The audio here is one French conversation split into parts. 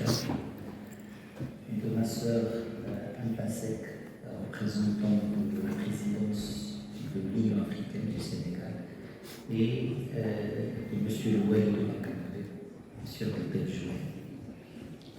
de ma sœur Anne Pasek, représentant de la présidence de l'Union africaine du Sénégal, et de M. Louel de Makamade, sur le Belgique.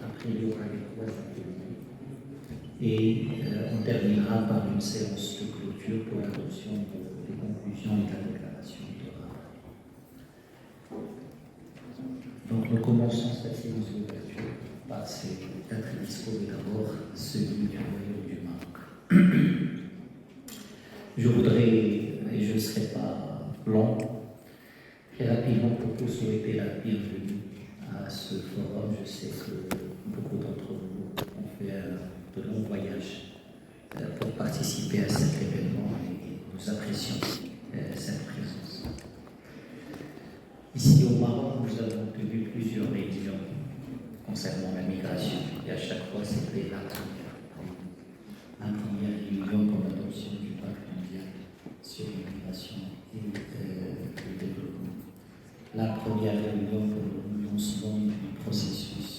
Après, il y aura les trois ateliers. Et on terminera par une séance de clôture pour l'adoption des conclusions et de la déclaration de rapport. Donc nous commençons cette séance d'ouverture par ces quatre discours, et d'abord celui du royaume du Maroc. Je voudrais, et je ne serai pas long, très rapidement pour vous souhaiter la bienvenue à ce forum. Je sais que beaucoup d'entre vous ont fait de longs voyages pour participer à cet événement et nous apprécions cette présence. Ici au Maroc, nous avons tenu plusieurs réunions concernant la migration et à chaque fois c'était la première réunion pour l'adoption du pacte mondial sur l'immigration et le développement. La première réunion pour le lancement du processus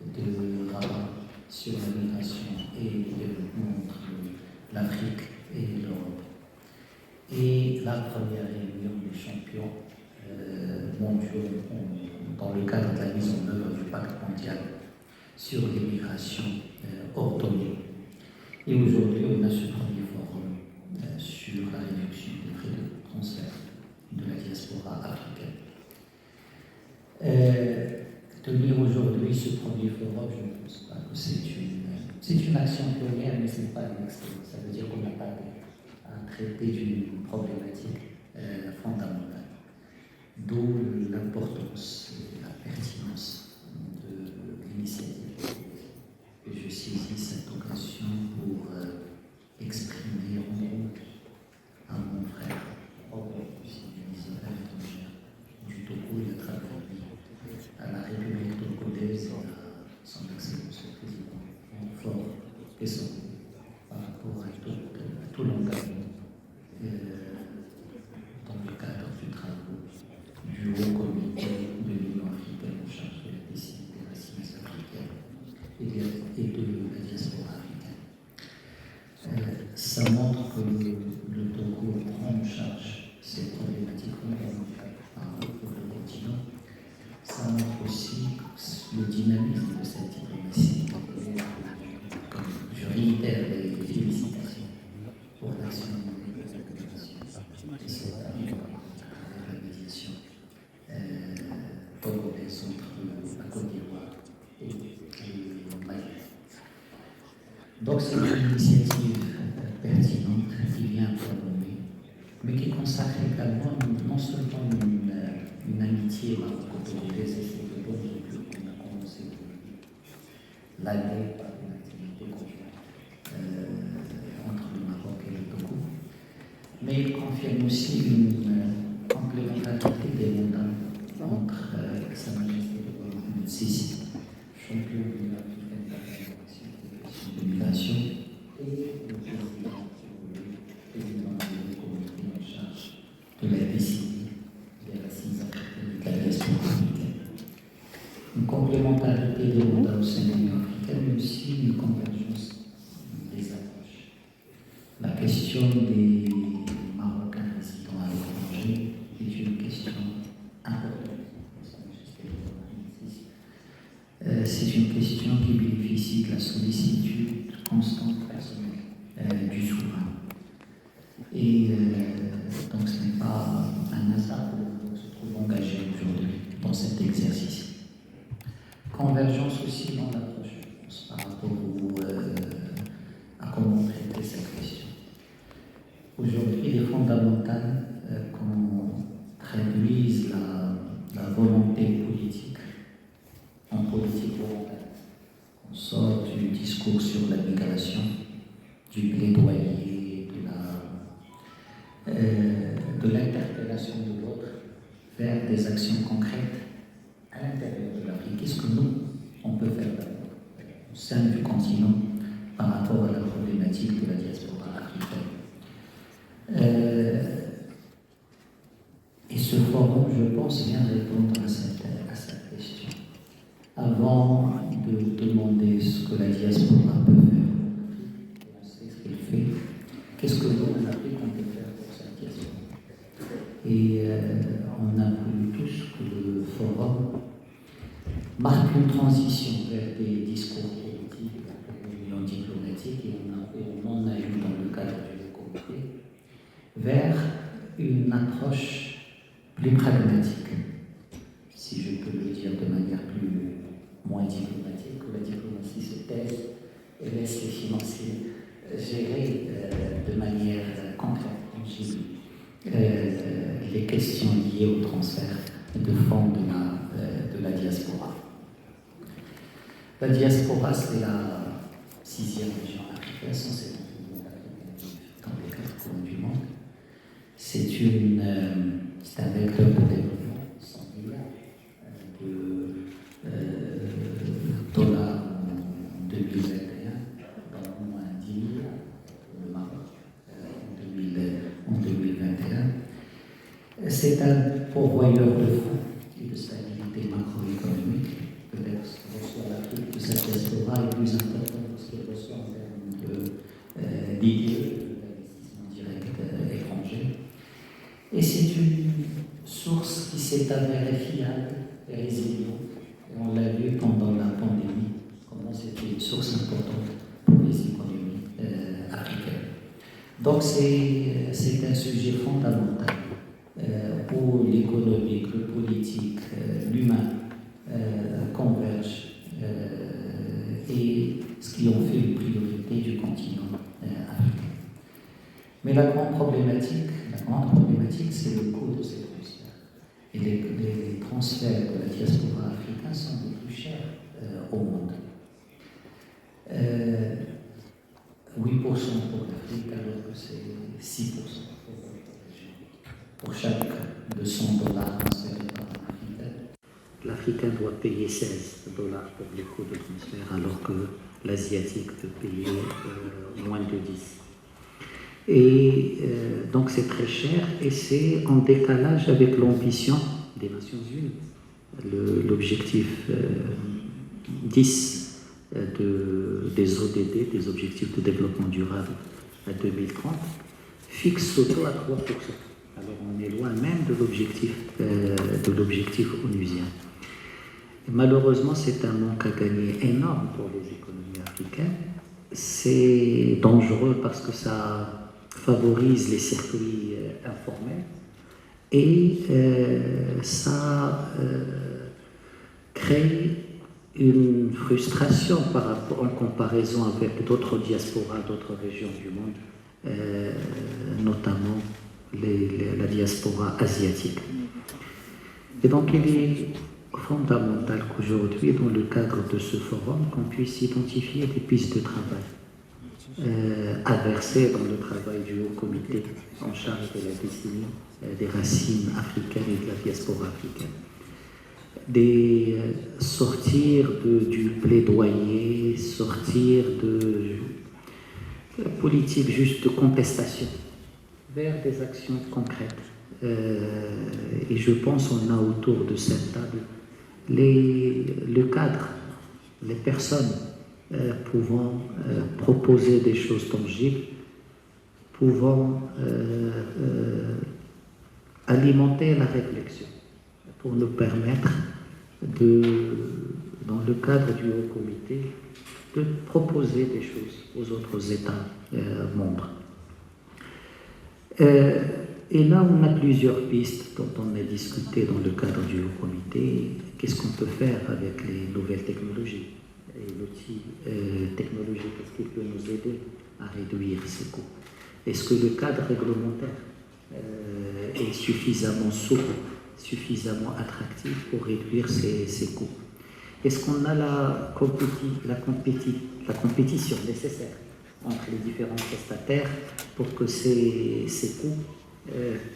de Rabat sur la migration et le développement entre l'Afrique et l'Europe. Et la première réunion des champions mondiaux dans le cadre de la mise en œuvre du pacte mondial sur l'immigration ordonnée. Et aujourd'hui, on a ce premier forum sur la réduction des frais de transfert de la diaspora africaine. Tenir aujourd'hui ce premier forum, je ne pense pas que c'est une action pionnière, mais ce n'est pas une excellence. Ça veut dire qu'on n'a pas à traiter d'une problématique fondamentale. D'où l'importance et la pertinence de l'initiative. Et je saisis cette occasion pour exprimer en à mon frère Robert ministre de l'étranger du Togo et à travers lui à la République togolaise et à son excellence le président fort et son par rapport à tout l'engagement dans le cadre du travail du Haut Comité de l'Union africaine en charge de la décennie des racines africaines et de la diaspora africaine. Ça montre que le Togo prend en charge ces problématiques fondamentales par rapport au continent. Ça montre aussi le dynamisme de cette diplomatie. Je réitère les félicitations pour l'action de l'organisation et cette avec la médiation togolaise entre la Côte d'Ivoire et le Mali. Donc c'est une initiative pertinente qui vient promouvoir, mais qui consacre également non seulement une amitié maroco-togolaise, et c'est de bon augure qu'on a commencé l'année par une activité conjointe entre le Maroc et le Togo, mais il confirme aussi une complémentarité des mandats entre Sa Majesté le roi Mohamed VI, champion de l'Union africaine de migration, et le président du comité en charge de la décennie des racines africaines et de la diaspora africaine. Une complémentarité des mandats au sein de l'Union africaine, mais aussi une convergence des approches. La question des Marocains résidant à l'étranger est une question importante. C'est une question qui bénéficie de la sollicitude constante personnelle du souverain. Et donc ce n'est pas un hasard qu'on se trouve engagé aujourd'hui dans cet exercice. Convergence aussi dans l'approche, je pense, par rapport à comment traiter cette question. Aujourd'hui, il est fondamental qu'on traduise la volonté politique en politique volontaire. On sort du discours sur la migration, du plaidoyer, de l'interpellation de l'autre vers des actions concrètes à l'intérieur de l'Afrique. Qu'est-ce que nous, on peut faire d'abord au sein du continent par rapport à la problématique de la diaspora africaine? Et ce forum, je pense, vient répondre à cette question. avant de demander ce que la diaspora peut faire. On sait ce qu'elle fait. Qu'est-ce que nous, en Afrique, on peut faire pour cette diaspora? Et on a voulu tous que le forum marque une transition vers des discours politiques, des réunions diplomatiques, et on en a eu dans le cadre du comité, vers une approche plus pragmatique, si je peux le dire de manière moins diplomatique, où la diplomatie se taise et laisse les financiers gérer de manière concrète, tangible, les questions liées au transfert de fonds de la diaspora. La diaspora, c'est la 6e région africaine, c'est dans les 4 coins du monde. C'est un vecteur de développement, 100 milliards de dollars en 2021, dans au moins 10 milliards le Maroc en 2021. C'est un pourvoyeur de fonds et de stabilité macroéconomique. Peut-être ce que reçoit l'Afrique de cette diaspora est plus important que ce qu'elle reçoit en termes d'investissement direct étranger. Et c'est une source qui s'est avérée fiable et résiliente. Et on l'a vu pendant la pandémie, comment c'était une source importante pour les économies africaines. Donc c'est un sujet fondamental où l'économique, le politique, l'humain convergent et ce qui en fait une priorité du continent africain. Mais la grande problématique, c'est le coût de ces transferts. Et les transferts de la diaspora africaine sont les plus chers au monde. 8% pour l'Afrique, alors que c'est 6% pour chaque $200 transférés par un Africain. L'Africain doit payer $16 pour les coûts de transfert, alors que l'Asiatique peut payer moins de 10. Et donc c'est très cher et c'est en décalage avec l'ambition des Nations Unies. L'objectif 10 des ODD, des objectifs de développement durable à 2030, fixe ce taux à 3%. Alors on est loin même de l'objectif onusien. Et malheureusement, c'est un manque à gagner énorme pour les économies africaines. C'est dangereux parce que ça favorise les circuits informels et ça crée une frustration en comparaison avec d'autres diasporas, d'autres régions du monde, notamment la diaspora asiatique. Et donc il est fondamental qu'aujourd'hui, dans le cadre de ce forum, qu'on puisse identifier des pistes de travail à verser dans le travail du haut comité en charge de la décennie des racines africaines et de la diaspora africaine. Sortir du plaidoyer, sortir de la politique juste de contestation vers des actions concrètes. Et je pense qu'on a autour de cette table le cadre, les personnes pouvant proposer des choses tangibles, pouvant alimenter la réflexion pour nous permettre dans le cadre du haut comité, de proposer des choses aux autres États membres. Et là, on a plusieurs pistes dont on a discuté dans le cadre du haut comité. Qu'est-ce qu'on peut faire avec les nouvelles technologies? Et l'outil technologique, est-ce qu'il peut nous aider à réduire ces coûts? Est-ce que le cadre réglementaire est suffisamment souple, suffisamment attractif pour réduire ces coûts? Est-ce qu'on a la compétition nécessaire entre les différents prestataires pour que ces coûts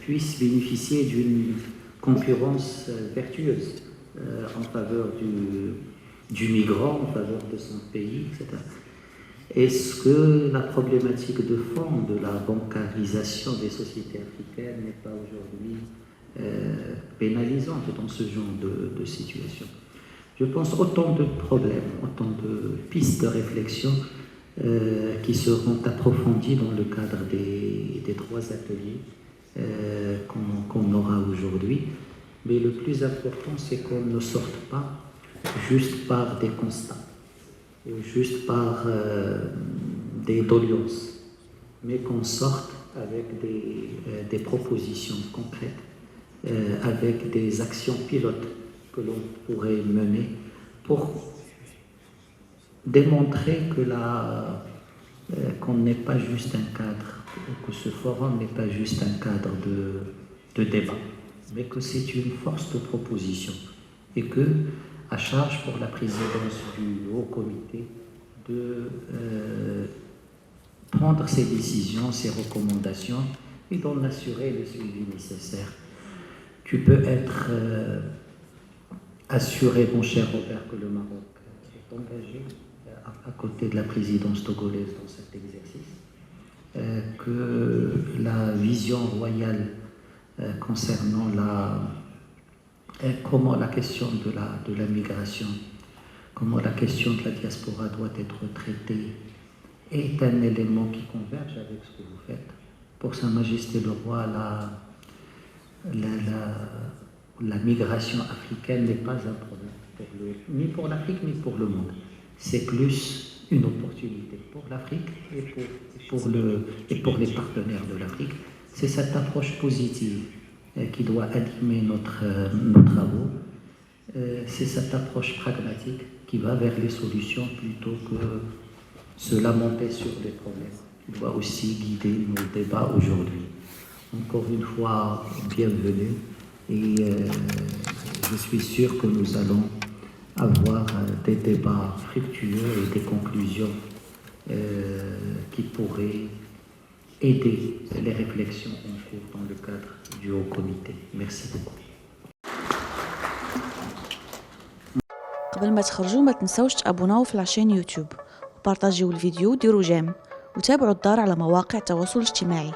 puissent bénéficier d'une concurrence vertueuse en faveur du migrant, en faveur de son pays, etc. Est-ce que la problématique de fond de la bancarisation des sociétés africaines n'est pas aujourd'hui pénalisante dans ce genre de situation? je pense, autant de problèmes, autant de pistes de réflexion qui seront approfondies dans le cadre des 3 ateliers qu'on aura aujourd'hui. Mais le plus important, c'est qu'on ne sorte pas juste par des constats, juste par des doléances, mais qu'on sorte avec des propositions concrètes, avec des actions pilotes que l'on pourrait mener pour démontrer qu'on n'est pas juste un cadre, que ce forum n'est pas juste un cadre de débat, mais que c'est une force de proposition et que, à charge pour la présidence du Haut Comité de prendre ses décisions, ses recommandations et d'en assurer le suivi nécessaire. Tu peux être assuré, mon cher Robert, que le Maroc est engagé à côté de la présidence togolaise dans cet exercice, que la vision royale concernant comment la question de la migration, comment la question de la diaspora doit être traitée est un élément qui converge avec ce que vous faites. Pour Sa Majesté le Roi, la migration africaine n'est pas un problème, ni pour l'Afrique, ni pour le monde. C'est plus une opportunité pour l'Afrique et pour les partenaires de l'Afrique. C'est cette approche positive qui doit animer nos travaux. C'est cette approche pragmatique qui va vers les solutions plutôt que se lamenter sur les problèmes, qui doit aussi guider nos débats aujourd'hui. Encore une fois, bienvenue et je suis sûr que nous allons avoir des débats fructueux et des conclusions qui pourraient aider les réflexions en cours dans le cadre du Haut Comité. Merci beaucoup. قبل ما تخرجوا ما تنسوش تابوناو في العشان يوتيوب وبارطاجيو الفيديو وديروا جيم وتابعوا الدار على مواقع التواصل الاجتماعي.